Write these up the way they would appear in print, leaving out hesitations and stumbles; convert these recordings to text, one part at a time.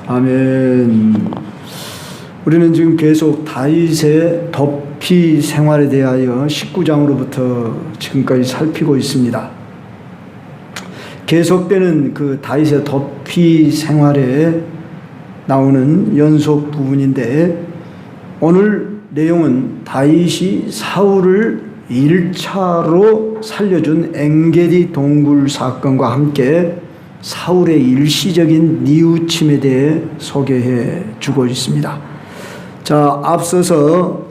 아멘. 우리는 지금 계속 다윗의 도피 생활에 대하여 19장으로부터 지금까지 살피고 있습니다. 계속되는 그 다윗의 도피 생활에 나오는 연속 부분인데, 오늘 내용은 다윗이 사울을 1차로 살려준 엥게디 동굴 사건과 함께 사울의 일시적인 뉘우침에 대해 소개해 주고 있습니다. 자, 앞서서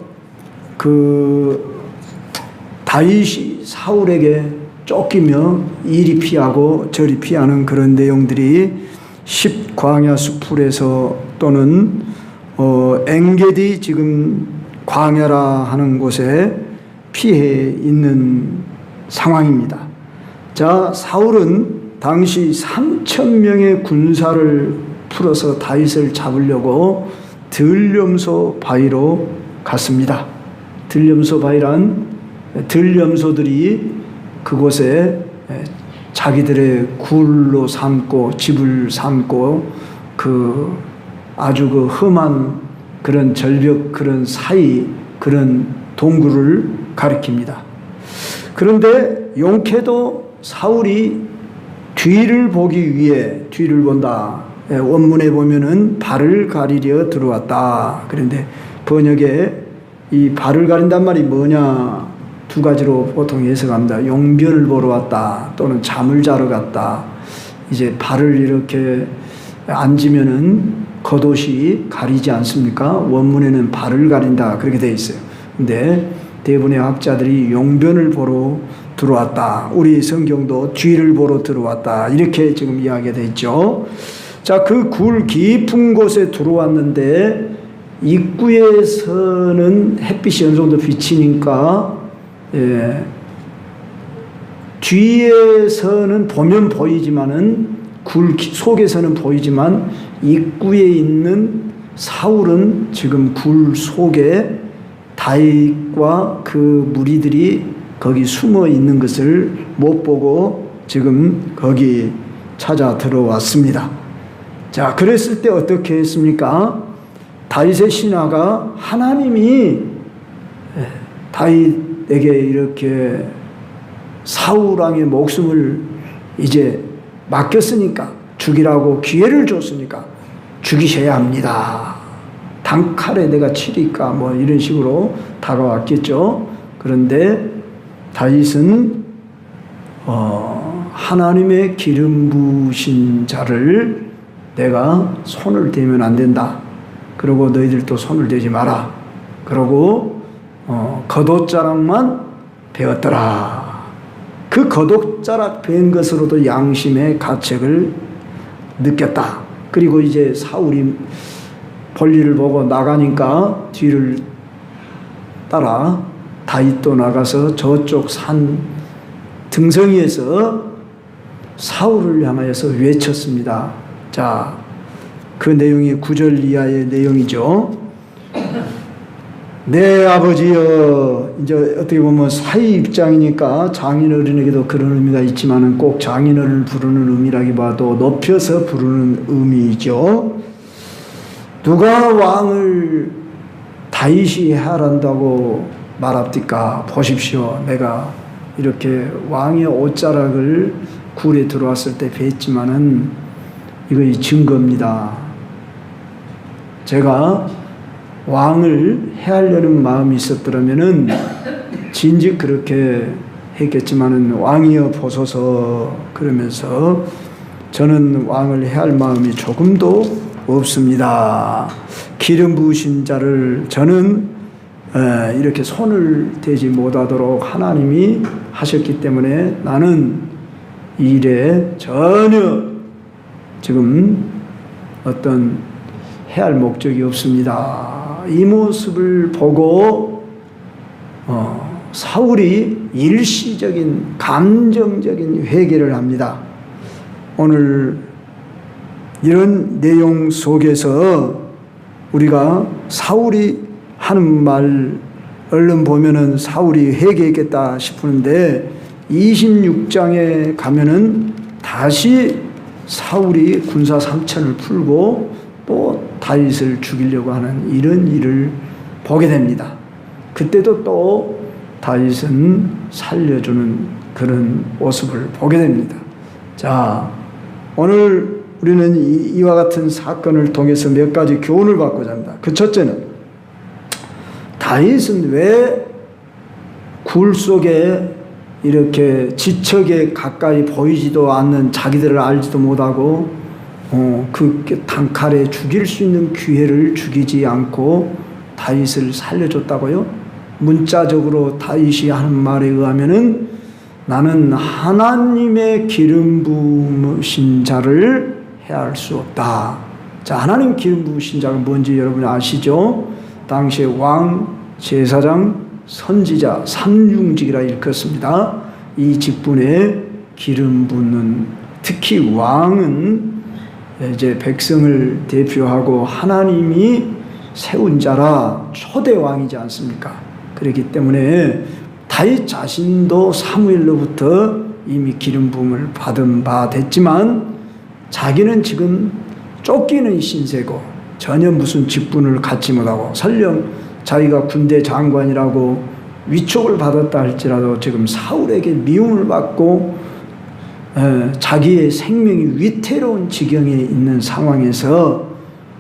다윗이 사울에게 쫓기며 이리 피하고 저리 피하는 그런 내용들이 10광야 수풀에서 또는 엥게디 지금 광야라 하는 곳에 피해 있는 상황입니다. 자, 사울은 당시 3,000명의 군사를 풀어서 다윗을 잡으려고 들염소 바위로 갔습니다. 들염소 바위란 들염소들이 그곳에 자기들의 굴로 삼고 집을 삼고 아주 험한 그런 절벽 그런 사이 그런 동굴을 가리킵니다. 그런데 용케도 사울이 뒤를 보기 위해 뒤를 본다. 원문에 보면은 발을 가리려 들어왔다. 그런데 번역에 이 발을 가린단 말이 뭐냐? 두 가지로 보통 해석합니다. 용변을 보러 왔다. 또는 잠을 자러 갔다. 이제 발을 이렇게 앉으면은 겉옷이 가리지 않습니까? 원문에는 발을 가린다. 그렇게 되어 있어요. 근데 대부분의 학자들이 용변을 보러 들어왔다. 우리 성경도 뒤를 보러 들어왔다. 이렇게 지금 이야기가 되어 있죠. 자, 그 굴 깊은 곳에 들어왔는데 입구에서는 햇빛이 어느 정도 비치니까 뒤에서는 보면 보이지만은 굴 속에서는 보이지만 입구에 있는 사울은 지금 굴 속에 다윗과 그 무리들이 거기 숨어 있는 것을 못 보고 지금 거기 찾아 들어왔습니다. 자, 그랬을 때 어떻게 했습니까? 다윗의 신하가 하나님이 다윗에게 이렇게 사울 왕의 목숨을 이제 맡겼으니까, 죽이라고 기회를 줬으니까 죽이셔야 합니다. 단칼에 내가 치리까 뭐 이런 식으로 다가왔겠죠. 그런데 다윗은 하나님의 기름 부으신 자를 내가 손을 대면 안 된다. 그리고 너희들도 손을 대지 마라. 그러고 겉옷자락만 베었더라. 그 겉옷자락 베은 것으로도 양심의 가책을 느꼈다. 그리고 이제 사울이 볼일을 보고 나가니까 뒤를 따라 다윗도 나가서 저쪽 산 등성이에서 사울을 향하여서 외쳤습니다. 자, 그 내용이 9절 이하의 내용이죠. 내 아버지여, 이제 어떻게 보면 사위 입장이니까 장인어른에게도 그런 의미가 있지만은 꼭 장인어른을 부르는 의미라기보다도 높여서 부르는 의미이죠. 누가 왕을 다윗이 해하란다고 말합니까? 보십시오. 내가 이렇게 왕의 옷자락을 굴에 들어왔을 때 뵀지만은 이거 증거입니다. 제가 왕을 해하려는 마음이 있었더라면은 진즉 그렇게 했겠지만은 왕이여 보소서 그러면서 저는 왕을 해할 마음이 조금도 없습니다. 기름 부으신 자를 저는 이렇게 손을 대지 못하도록 하나님이 하셨기 때문에 나는 이 일에 전혀 지금 어떤 해할 목적이 없습니다. 이 모습을 보고 사울이 일시적인 감정적인 회개를 합니다. 오늘 이런 내용 속에서 우리가 사울이 하는 말 얼른 보면은 사울이 회개했겠다 싶은데 26장에 가면은 다시 사울이 군사 3,000을 풀고 또 다윗을 죽이려고 하는 이런 일을 보게 됩니다. 그때도 또 다윗은 살려주는 그런 모습을 보게 됩니다. 자, 오늘 우리는 이와 같은 사건을 통해서 몇 가지 교훈을 받고자 합니다. 그 첫째는 다윗은 왜 굴 속에 이렇게 지척에 가까이 보이지도 않는 자기들을 알지도 못하고 그 단칼에 죽일 수 있는 기회를 죽이지 않고 다윗을 살려줬다고요? 문자적으로 다윗이 하는 말에 의하면은 나는 하나님의 기름 부으신 자를 해할 수 없다. 자, 하나님 기름 부으신 자가 뭔지 여러분 아시죠? 당시에 왕, 제사장, 선지자, 삼중직이라 일컫습니다. 이 직분에 기름 붓는, 특히 왕은 이제 백성을 대표하고 하나님이 세운 자라 초대 왕이지 않습니까? 그렇기 때문에 다윗 자신도 사무엘로부터 이미 기름 부음을 받은 바 됐지만 자기는 지금 쫓기는 신세고 전혀 무슨 직분을 갖지 못하고 설령 자기가 군대 장관이라고 위촉을 받았다 할지라도 지금 사울에게 미움을 받고 자기의 생명이 위태로운 지경에 있는 상황에서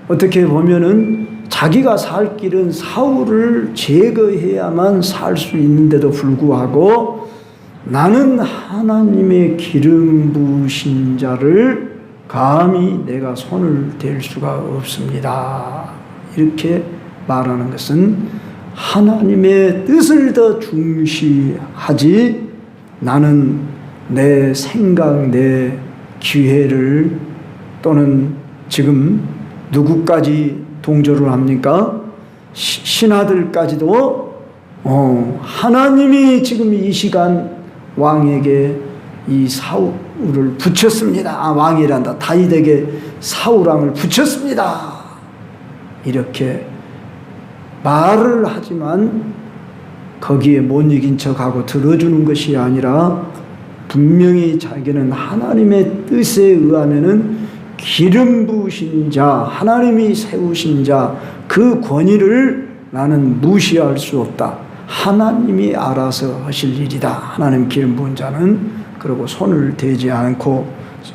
어떻게 보면은 자기가 살 길은 사울을 제거해야만 살 수 있는데도 불구하고 나는 하나님의 기름 부으신 자를 감히 내가 손을 댈 수가 없습니다. 이렇게 말하는 것은 하나님의 뜻을 더 중시하지 나는 내 생각, 내 기회를 또는 지금 누구까지 동조를 합니까? 신하들까지도 하나님이 지금 이 시간 왕에게 이 사울을 붙였습니다. 왕이란다. 다윗에게 사울왕을 붙였습니다. 이렇게 말을 하지만 거기에 못 이긴 척하고 들어주는 것이 아니라 분명히 자기는 하나님의 뜻에 의하면은 기름 부으신 자, 하나님이 세우신 자, 그 권위를 나는 무시할 수 없다. 하나님이 알아서 하실 일이다. 하나님 기름 부은 자는 그리고 손을 대지 않고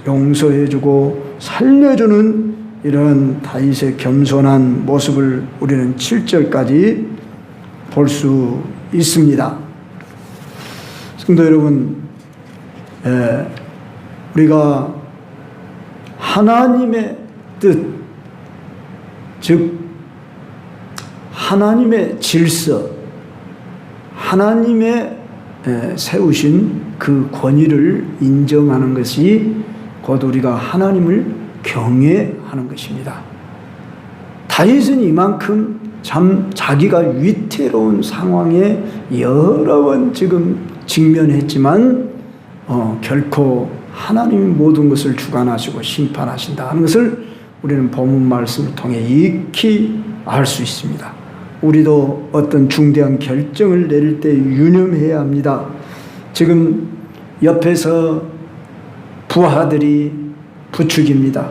용서해주고 살려주는 이런 다윗의 겸손한 모습을 우리는 7절까지 볼 수 있습니다. 성도 여러분, 우리가 하나님의 뜻, 즉 하나님의 질서, 하나님의 세우신 그 권위를 인정하는 것이 곧 우리가 하나님을 경외하는 것입니다. 다윗은 이만큼 참 자기가 위태로운 상황에 여러 번 지금 직면했지만 결코 하나님이 모든 것을 주관하시고 심판하신다 하는 것을 우리는 본문 말씀을 통해 익히 알 수 있습니다. 우리도 어떤 중대한 결정을 내릴 때 유념해야 합니다. 지금 옆에서 부하들이 부축입니다.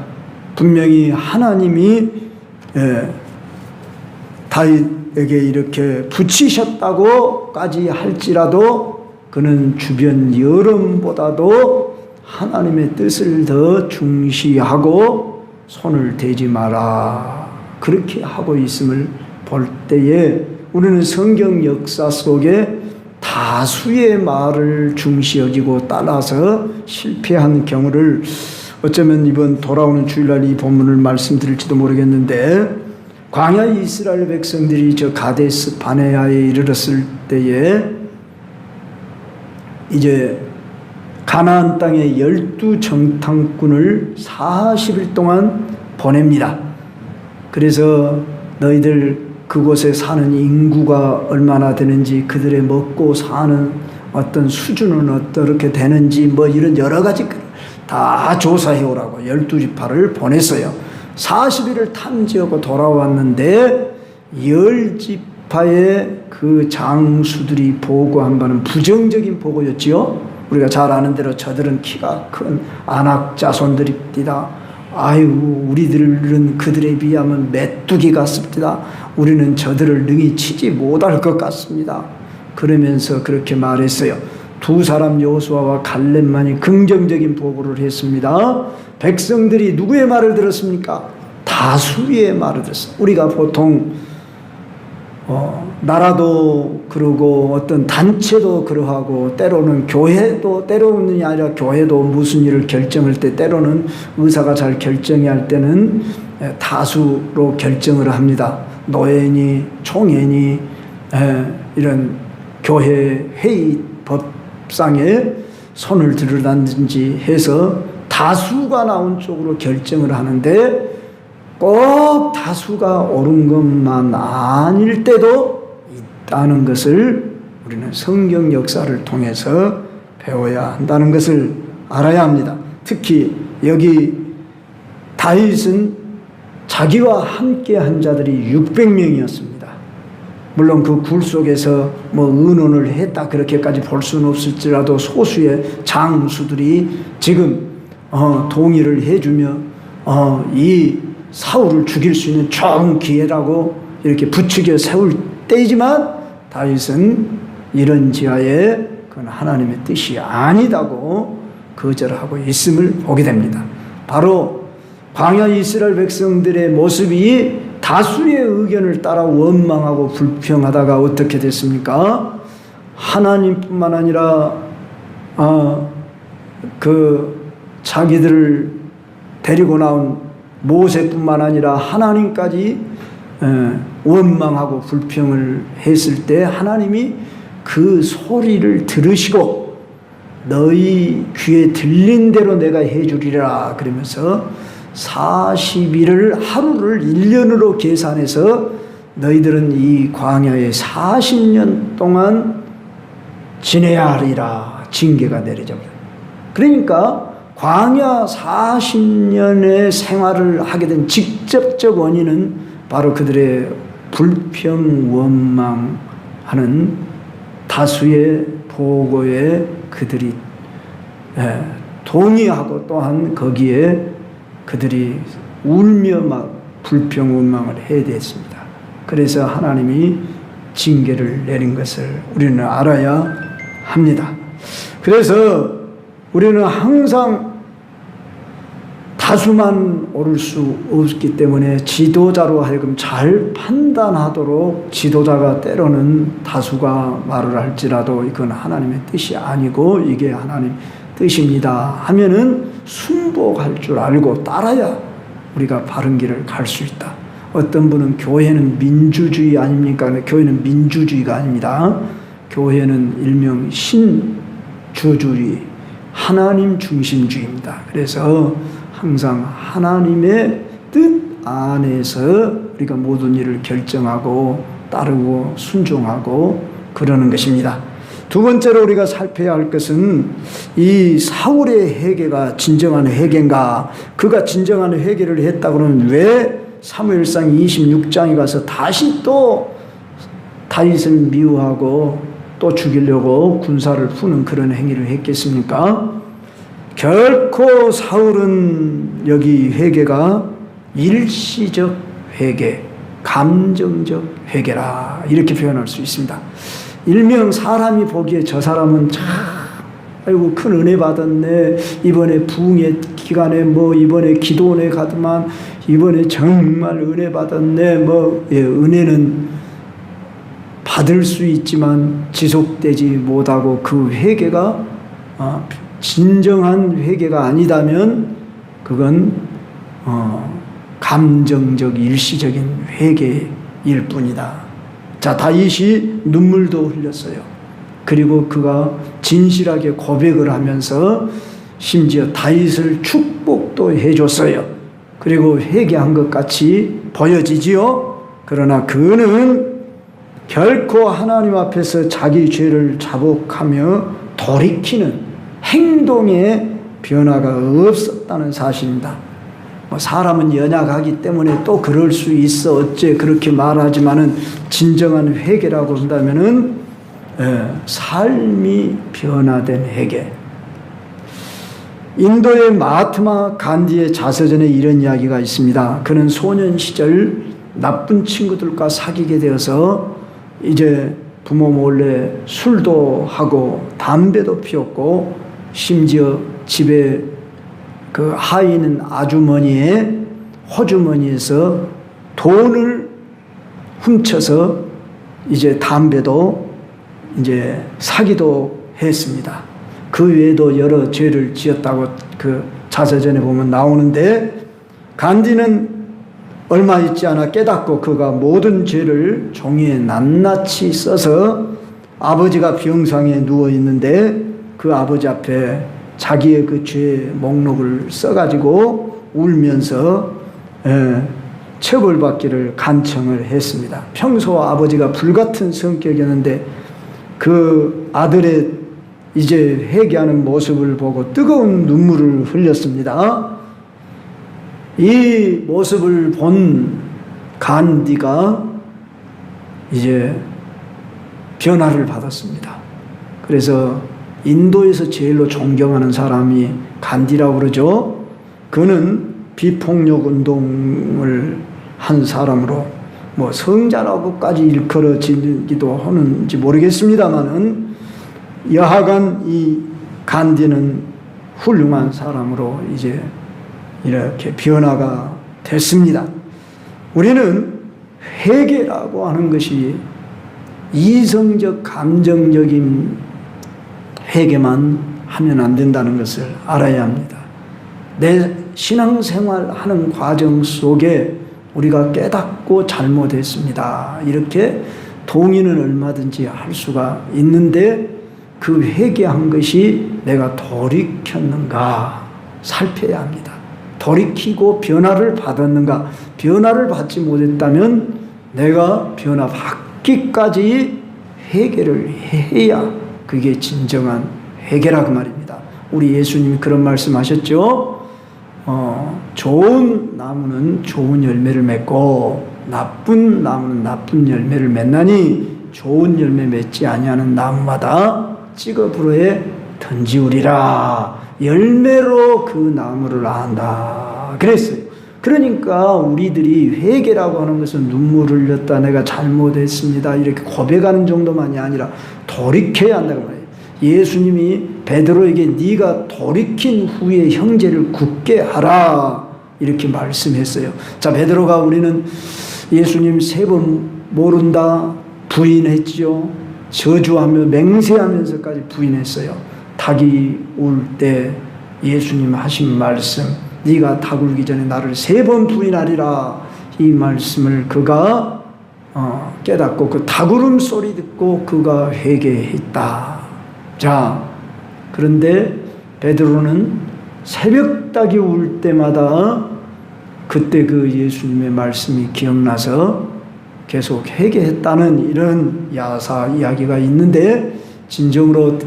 분명히 하나님이 다윗에게 이렇게 붙이셨다고까지 할지라도 그는 주변 여론보다도 하나님의 뜻을 더 중시하고 손을 대지 마라. 그렇게 하고 있음을 볼 때에 우리는 성경 역사 속에 다수의 말을 중시 여기고 따라서 실패한 경우를 어쩌면 이번 돌아오는 주일날 이 본문을 말씀드릴지도 모르겠는데 광야의 이스라엘 백성들이 저 가데스 바네아에 이르렀을 때에 이제 가나안 땅에 12정탐꾼을 40일 동안 보냅니다. 그래서 너희들 그곳에 사는 인구가 얼마나 되는지 그들의 먹고 사는 어떤 수준은 어떻게 되는지 뭐 이런 여러 가지 다 조사해 오라고 12지파를 보냈어요. 40일을 탐지하고 돌아왔는데 10지파의 그 장수들이 보고한 바는 부정적인 보고였지요. 우리가 잘 아는 대로 저들은 키가 큰 아낙 자손들입니다. 아유, 우리들은 그들에 비하면 메뚜기 같습니다. 우리는 저들을 능히 치지 못할 것 같습니다. 그러면서 그렇게 말했어요. 두 사람 여호수아와 갈렙만이 긍정적인 보고를 했습니다. 백성들이 누구의 말을 들었습니까? 다수의 말을 들었습니다. 우리가 보통 나라도 그러고 어떤 단체도 그러하고 때로는 교회도 때로는 아니라 교회도 무슨 일을 결정할 때 때로는 의사가 잘 결정해야 할 때는 다수로 결정을 합니다. 노회니 총회니 이런 교회 회의 법상에 손을 들으라든지 해서 다수가 나온 쪽으로 결정을 하는데 꼭 다수가 옳은 것만 아닐 때도 있다는 것을 우리는 성경 역사를 통해서 배워야 한다는 것을 알아야 합니다. 특히 여기 다윗은 자기와 함께 한 자들이 600명이었습니다. 물론 그 굴 속에서 뭐 의논을 했다 그렇게까지 볼 수는 없을지라도 소수의 장수들이 지금 동의를 해주며 이 사울을 죽일 수 있는 좋은 기회라고 이렇게 부추겨 세울 때이지만 다윗은 이런 지하에 그건 하나님의 뜻이 아니다고 거절하고 있음을 보게 됩니다. 바로 광야 이스라엘 백성들의 모습이 다수의 의견을 따라 원망하고 불평하다가 어떻게 됐습니까? 하나님뿐만 아니라 그 자기들을 데리고 나온 모세뿐만 아니라 하나님까지 원망하고 불평을 했을 때 하나님이 그 소리를 들으시고 너희 귀에 들린 대로 내가 해주리라 그러면서 40일을 하루를 1년으로 계산해서 너희들은 이 광야에 40년 동안 지내야 하리라 징계가 내려져버려요. 그러니까 광야 40년의 생활을 하게 된 직접적 원인은 바로 그들의 불평 원망하는 다수의 보고에 그들이 동의하고 또한 거기에 그들이 울며 막 불평 원망을 해야 됐습니다. 그래서 하나님이 징계를 내린 것을 우리는 알아야 합니다. 그래서 우리는 항상 다수만 옳을 수 없기 때문에 지도자로 하여금 잘 판단하도록 지도자가 때로는 다수가 말을 할지라도 이건 하나님의 뜻이 아니고 이게 하나님 뜻입니다 하면은 순복할 줄 알고 따라야 우리가 바른 길을 갈 수 있다. 어떤 분은 교회는 민주주의 아닙니까? 교회는 민주주의가 아닙니다. 교회는 일명 신주주의, 하나님 중심주의입니다. 그래서 항상 하나님의 뜻 안에서 우리가 모든 일을 결정하고 따르고 순종하고 그러는 것입니다. 두 번째로 우리가 살펴야 할 것은 이 사울의 회개가 진정한 회개인가? 그가 진정한 회개를 했다 그러면 왜 사무엘상 26장에 가서 다시 또 다윗을 미워하고 또 죽이려고 군사를 푸는 그런 행위를 했겠습니까? 결코 사울은 여기 회개가 일시적 회개, 감정적 회개라 이렇게 표현할 수 있습니다. 일명 사람이 보기에 저 사람은 참 아이고 큰 은혜 받았네. 이번에 부흥의 기간에 뭐 이번에 기도원에 가더만 이번에 정말 은혜 받았네. 은혜는 받을 수 있지만 지속되지 못하고 그 회개가 진정한 회개가 아니다면 그건 감정적 일시적인 회개일 뿐이다. 자, 다윗이 눈물도 흘렸어요. 그리고 그가 진실하게 고백을 하면서 심지어 다윗을 축복도 해줬어요. 그리고 회개한 것 같이 보여지지요. 그러나 그는 결코 하나님 앞에서 자기 죄를 자복하며 돌이키는 행동의 변화가 없었다는 사실입니다. 사람은 연약하기 때문에 또 그럴 수 있어 어째 그렇게 말하지만은 진정한 회개라고 한다면은 삶이 변화된 회개. 인도의 마하트마 간디의 자서전에 이런 이야기가 있습니다. 그는 소년 시절 나쁜 친구들과 사귀게 되어서 이제 부모 몰래 술도 하고 담배도 피웠고 심지어 집에 그 하인은 아주머니의 호주머니에서 돈을 훔쳐서 이제 담배도 이제 사기도 했습니다. 그 외에도 여러 죄를 지었다고 그 자서전에 보면 나오는데, 간디는 얼마 있지 않아 깨닫고 그가 모든 죄를 종이에 낱낱이 써서 아버지가 병상에 누워 있는데 그 아버지 앞에 자기의 그 죄 목록을 써가지고 울면서 처벌받기를 간청을 했습니다. 평소 아버지가 불같은 성격이었는데 그 아들의 이제 회개하는 모습을 보고 뜨거운 눈물을 흘렸습니다. 이 모습을 본 간디가 이제 변화를 받았습니다. 그래서 인도에서 제일로 존경하는 사람이 간디라고 그러죠. 그는 비폭력 운동을 한 사람으로 뭐 성자라고까지 일컬어지기도 하는지 모르겠습니다만은 여하간 이 간디는 훌륭한 사람으로 이제 이렇게 변화가 됐습니다. 우리는 회개라고 하는 것이 이성적 감정적인 회개만 하면 안 된다는 것을 알아야 합니다. 내 신앙생활 하는 과정 속에 우리가 깨닫고 잘못했습니다, 이렇게 동의는 얼마든지 할 수가 있는데 그 회개한 것이 내가 돌이켰는가 살펴야 합니다. 돌이키고 변화를 받았는가. 변화를 받지 못했다면 내가 변화받기까지 회개를 해야 그게 진정한 회개라 그 말입니다. 우리 예수님이 그런 말씀하셨죠. 좋은 나무는 좋은 열매를 맺고 나쁜 나무는 나쁜 열매를 맺나니 좋은 열매 맺지 아니하는 나무마다 찍어 불어에 던지우리라. 열매로 그 나무를 안다 그랬어요. 그러니까 우리들이 회개라고 하는 것은 눈물을 흘렸다, 내가 잘못했습니다 이렇게 고백하는 정도만이 아니라 돌이켜야 한다고 말해요. 예수님이 베드로에게 네가 돌이킨 후에 형제를 굳게 하라 이렇게 말씀했어요. 자, 베드로가 우리는 예수님 3번 모른다 부인했죠. 저주하며 맹세하면서까지 부인했어요. 닭이 울 때 예수님 하신 말씀, 네가 닭 울기 전에 나를 3번 부인하리라, 이 말씀을 그가 깨닫고 그 닭 울음 소리 듣고 그가 회개했다. 자, 그런데 베드로는 새벽 닭이 울 때마다 그때 그 예수님의 말씀이 기억나서 계속 회개했다는 이런 야사 이야기가 있는데, 진정으로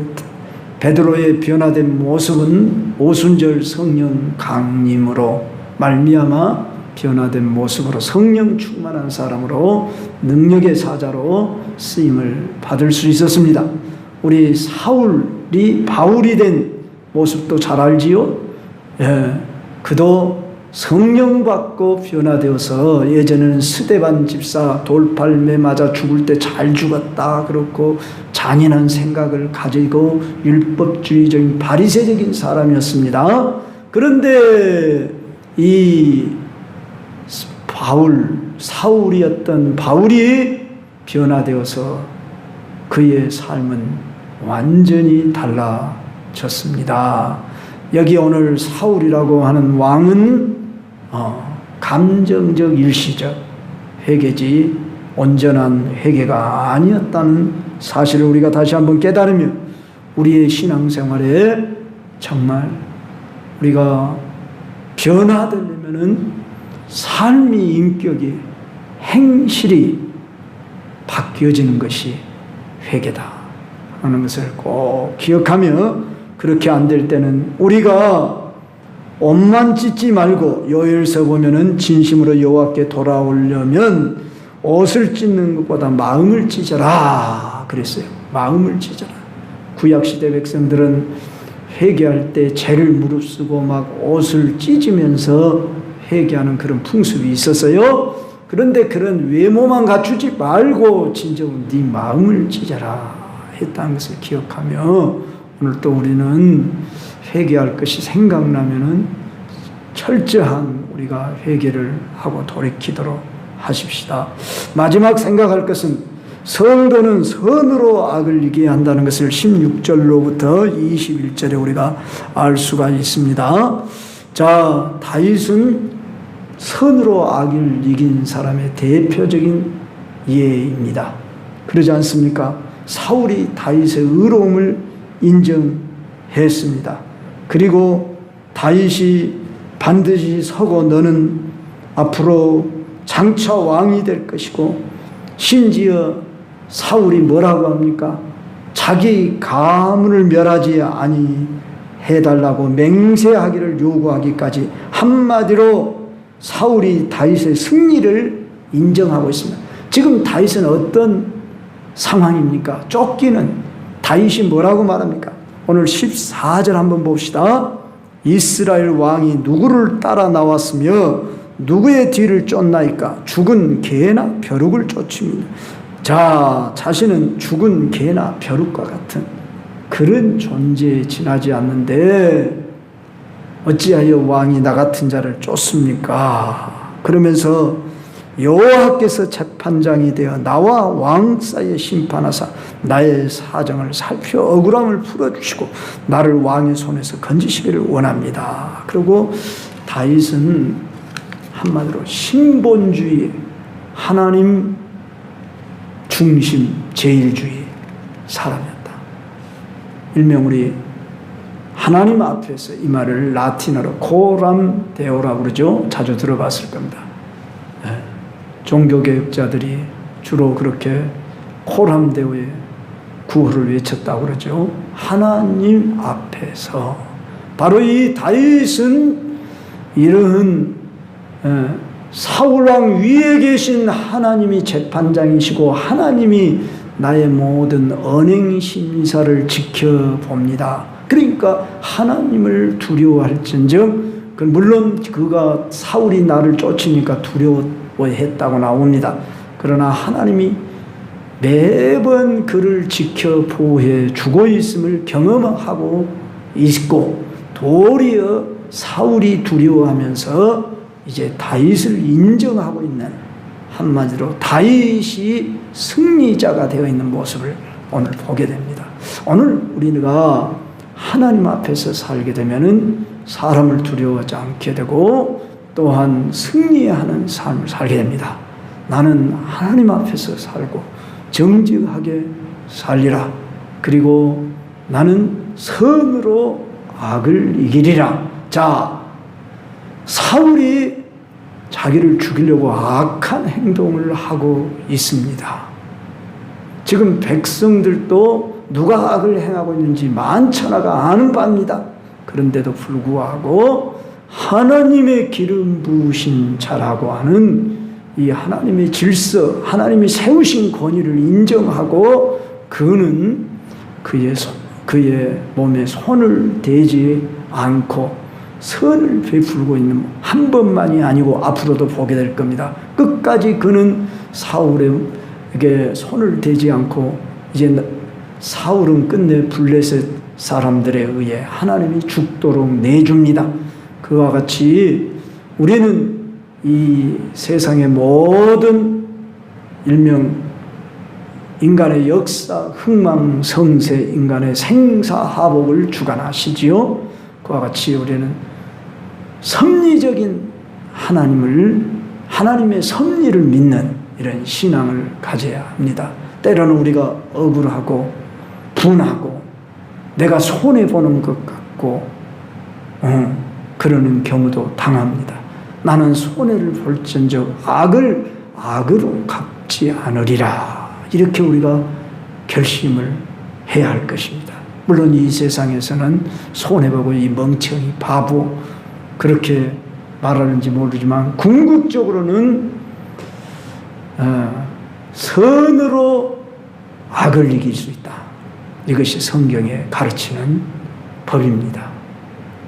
베드로의 변화된 모습은 오순절 성령 강림으로 말미암아 변화된 모습으로 성령 충만한 사람으로 능력의 사자로 쓰임을 받을 수 있었습니다. 우리 사울이 바울이 된 모습도 잘 알지요. 그도 성령 받고 변화되어서 예전에는 스데반 집사 돌팔매 맞아 죽을 때 잘 죽었다 그렇고 잔인한 생각을 가지고 율법주의적인 바리새적인 사람이었습니다. 그런데 이 사울이었던 바울이 변화되어서 그의 삶은 완전히 달라졌습니다. 여기 오늘 사울이라고 하는 왕은 감정적 일시적 회개지 온전한 회개가 아니었다는 사실을 우리가 다시 한번 깨달으며 우리의 신앙생활에 정말 우리가 변화되려면은 삶의 인격이 행실이 바뀌어지는 것이 회개다 하는 것을 꼭 기억하며, 그렇게 안 될 때는 우리가 옷만 찢지 말고 요엘서 보면은 진심으로 여호와께 돌아오려면 옷을 찢는 것보다 마음을 찢어라 그랬어요. 마음을 찢어라. 구약시대 백성들은 회개할 때 죄를 무릅쓰고 막 옷을 찢으면서 회개하는 그런 풍습이 있었어요. 그런데 그런 외모만 갖추지 말고 진정으로 네 마음을 찢어라 했다는 것을 기억하며 오늘 또 우리는 회개할 것이 생각나면은 철저한 우리가 회개를 하고 돌이키도록 하십시다. 마지막 생각할 것은 성도는 선으로 악을 이기게 한다는 것을 16절로부터 21절에 우리가 알 수가 있습니다. 자, 다윗은 선으로 악을 이긴 사람의 대표적인 예입니다. 그러지 않습니까? 사울이 다윗의 의로움을 인정했습니다. 그리고 다윗이 반드시 서고 너는 앞으로 장차 왕이 될 것이고 심지어 사울이 뭐라고 합니까? 자기 가문을 멸하지 아니해달라고 맹세하기를 요구하기까지 한마디로 사울이 다윗의 승리를 인정하고 있습니다. 지금 다윗은 어떤 상황입니까? 쫓기는 다윗이 뭐라고 말합니까? 오늘 14절 한번 봅시다. 이스라엘 왕이 누구를 따라 나왔으며 누구의 뒤를 쫓나이까? 죽은 개나 벼룩을 쫓습니다. 자, 자신은 죽은 개나 벼룩과 같은 그런 존재에 지나지 않는데 어찌하여 왕이 나 같은 자를 쫓습니까? 그러면서 여호와께서 재판장이 되어 나와 왕 사이에 심판하사 나의 사정을 살펴 억울함을 풀어주시고 나를 왕의 손에서 건지시기를 원합니다. 그리고 다윗은 한마디로 신본주의, 하나님 중심, 제일주의 사람이었다. 일명 우리 하나님 앞에서 이 말을 라틴어로 코람 데오라고 그러죠. 자주 들어봤을 겁니다. 종교개혁자들이 주로 그렇게 코람 데오의 구호를 외쳤다고 그러죠. 하나님 앞에서. 바로 이 다윗은 이러한 사울왕 위에 계신 하나님이 재판장이시고 하나님이 나의 모든 언행심사를 지켜봅니다. 그러니까 하나님을 두려워할진즉 물론 그가 사울이 나를 쫓으니까 두려워했다고 나옵니다. 그러나 하나님이 매번 그를 지켜 보호해 주고 있음을 경험하고 있고 도리어 사울이 두려워하면서 이제 다윗을 인정하고 있는 한마디로 다윗이 승리자가 되어 있는 모습을 오늘 보게 됩니다. 오늘 우리가 하나님 앞에서 살게 되면은 사람을 두려워하지 않게 되고 또한 승리하는 삶을 살게 됩니다. 나는 하나님 앞에서 살고 정직하게 살리라. 그리고 나는 선으로 악을 이기리라. 자, 사울이 자기를 죽이려고 악한 행동을 하고 있습니다. 지금 백성들도 누가 악을 행하고 있는지 만천하가 아는 바입니다. 그런데도 불구하고 하나님의 기름 부으신 자라고 하는 이 하나님의 질서, 하나님이 세우신 권위를 인정하고 그는 그의 몸에 손을 대지 않고 선을 베풀고 있는 한 번만이 아니고 앞으로도 보게 될 겁니다. 끝까지 그는 사울에게 손을 대지 않고 이제 사울은 끝내 블레셋 사람들에 의해 하나님이 죽도록 내줍니다. 그와 같이 우리는 이 세상의 모든 일명 인간의 역사, 흥망성쇠, 인간의 생사하복을 주관하시지요. 그와 같이 우리는 섭리적인 하나님의 섭리를 믿는 이런 신앙을 가져야 합니다. 때로는 우리가 억울하고 분하고 내가 손해보는 것 같고 그러는 경우도 당합니다. 나는 손해를 볼진즉 악으로 갚지 않으리라. 이렇게 우리가 결심을 해야 할 것입니다. 물론 이 세상에서는 손해보고 이 멍청이 바보 그렇게 말하는지 모르지만 궁극적으로는 선으로 악을 이길 수 있다. 이것이 성경에 가르치는 법입니다.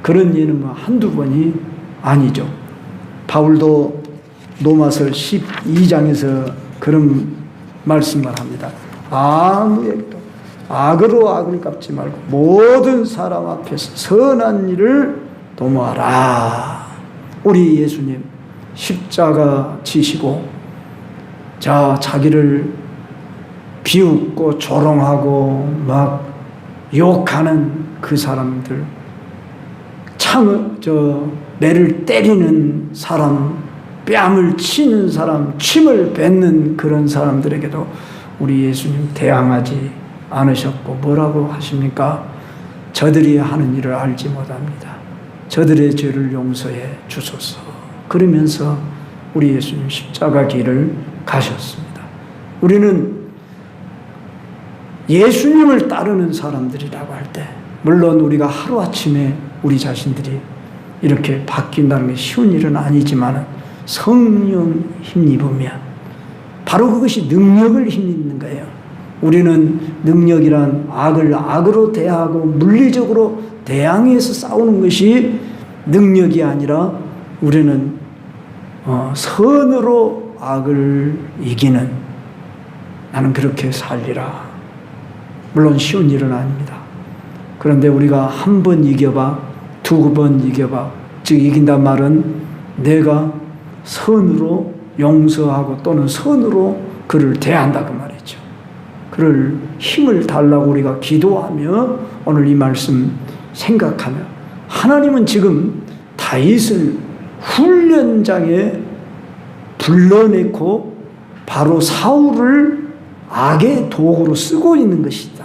그런 예는 뭐 한두 번이 아니죠. 바울도 로마서 12장에서 그런 말씀을 합니다. 아무에게도 악으로 악을 갚지 말고 모든 사람 앞에서 선한 일을 도모하라. 우리 예수님 십자가 지시고 자기를 비웃고 조롱하고 막 욕하는 그 사람들, 매를 때리는 사람, 뺨을 치는 사람, 침을 뱉는 그런 사람들에게도 우리 예수님 대항하지 않으셨고 뭐라고 하십니까? 저들이 하는 일을 알지 못합니다. 저들의 죄를 용서해 주소서. 그러면서 우리 예수님 십자가 길을 가셨습니다. 우리는 예수님을 따르는 사람들이라고 할 때 물론 우리가 하루아침에 우리 자신들이 이렇게 바뀐다는 게 쉬운 일은 아니지만 성령 힘입으면 바로 그것이 능력을 힘입는 거예요. 우리는 능력이란 악을 악으로 대하고 물리적으로 대항해서 싸우는 것이 능력이 아니라 우리는 선으로 악을 이기는, 나는 그렇게 살리라. 물론 쉬운 일은 아닙니다. 그런데 우리가 한 번 이겨봐, 두 번 이겨봐, 즉 이긴단 말은 내가 선으로 용서하고 또는 선으로 그를 대한다 그 말이죠. 그를 힘을 달라고 우리가 기도하며 오늘 이 말씀 생각하며, 하나님은 지금 다윗을 훈련장에 불러내고 바로 사울을 악의 도구로 쓰고 있는 것이다.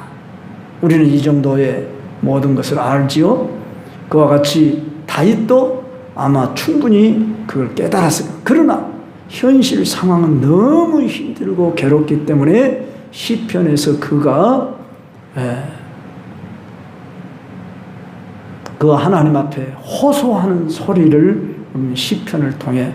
우리는 이 정도의 모든 것을 알지요. 그와 같이 다윗도 아마 충분히 그걸 깨달았을 거예요. 그러나 현실 상황은 너무 힘들고 괴롭기 때문에 시편에서 그가 그 하나님 앞에 호소하는 소리를 시편을 통해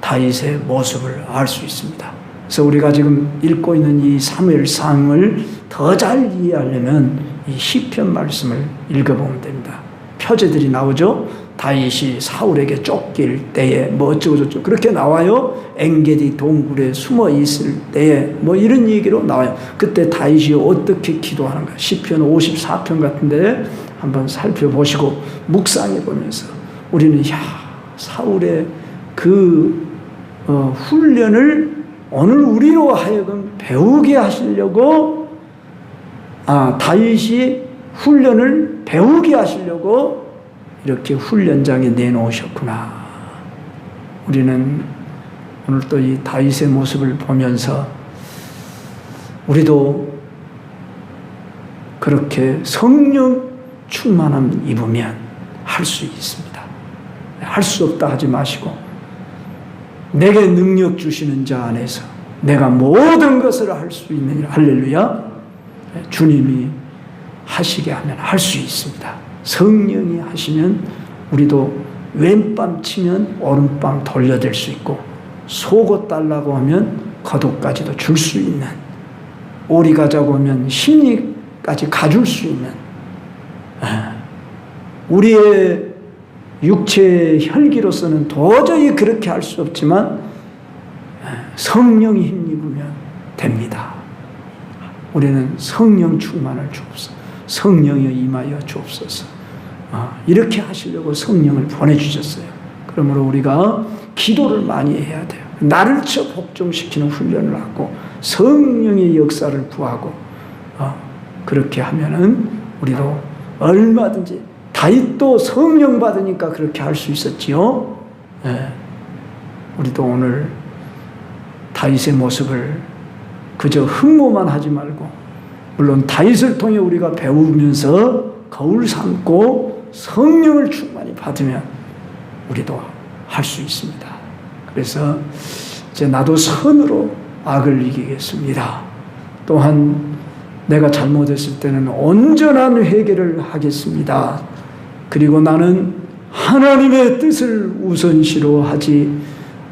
다윗의 모습을 알 수 있습니다. 그래서 우리가 지금 읽고 있는 이 사무엘상을 더 잘 이해하려면 이 시편 말씀을 읽어보면 됩니다. 표제들이 나오죠. 다윗이 사울에게 쫓길 때에 뭐 어쩌고저쩌고 그렇게 나와요. 엥게디 동굴에 숨어 있을 때에 뭐 이런 얘기로 나와요. 그때 다윗이 어떻게 기도하는가. 시편 54편 같은데 한번 살펴보시고 묵상해 보면서 우리는 사울의 그 훈련을 오늘 우리로 하여금 배우게 하시려고, 다윗이 훈련을 배우게 하시려고 이렇게 훈련장에 내놓으셨구나. 우리는 오늘 또 이 다윗의 모습을 보면서 우리도 그렇게 성령 충만함 입으면 할 수 있습니다. 할 수 없다 하지 마시고 내게 능력 주시는 자 안에서 내가 모든 것을 할 수 있느니라. 할렐루야. 주님이 하시게 하면 할 수 있습니다. 성령이 하시면 우리도 왼밤 치면 오른밤 돌려댈 수 있고, 속옷 달라고 하면 겉옷까지도 줄 수 있는, 오리 가자고 하면 심리까지 가줄 수 있는, 우리의 육체의 혈기로서는 도저히 그렇게 할 수 없지만 성령이 힘입으면 됩니다. 우리는 성령 충만을 주옵소서. 성령이 임하여 주옵소서. 이렇게 하시려고 성령을 보내주셨어요. 그러므로 우리가 기도를 많이 해야 돼요. 나를 복종시키는 훈련을 하고 성령의 역사를 구하고 그렇게 하면은 우리도 얼마든지, 다윗도 성령 받으니까 그렇게 할 수 있었지요. 우리도 오늘 다윗의 모습을 그저 흠모만 하지 말고, 물론 다윗을 통해 우리가 배우면서 거울 삼고 성령을 충만히 받으면 우리도 할 수 있습니다. 그래서 이제 나도 선으로 악을 이기겠습니다. 또한 내가 잘못했을 때는 온전한 회개를 하겠습니다. 그리고 나는 하나님의 뜻을 우선시로 하지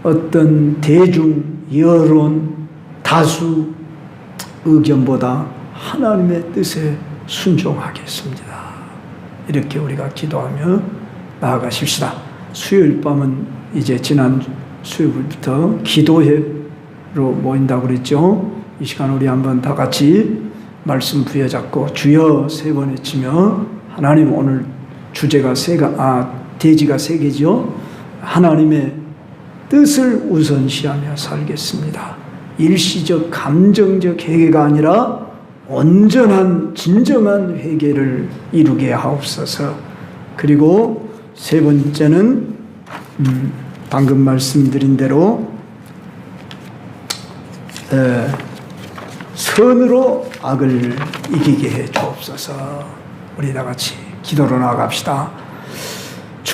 어떤 대중, 여론, 다수 의견보다 하나님의 뜻에 순종하겠습니다. 이렇게 우리가 기도하며 나아가십시다. 수요일 밤은 이제 지난 수요일부터 기도회로 모인다고 그랬죠. 이 시간 우리 한번 다 같이 말씀 부여잡고 주여 3번 외치며 하나님, 오늘 주제가 대지가 3개죠. 하나님의 뜻을 우선시하며 살겠습니다. 일시적 감정적 회개가 아니라 온전한 진정한 회개를 이루게 하옵소서. 그리고 3번째는 방금 말씀드린 대로 선으로 악을 이기게 해 주옵소서. 우리 다 같이 기도로 나아갑시다.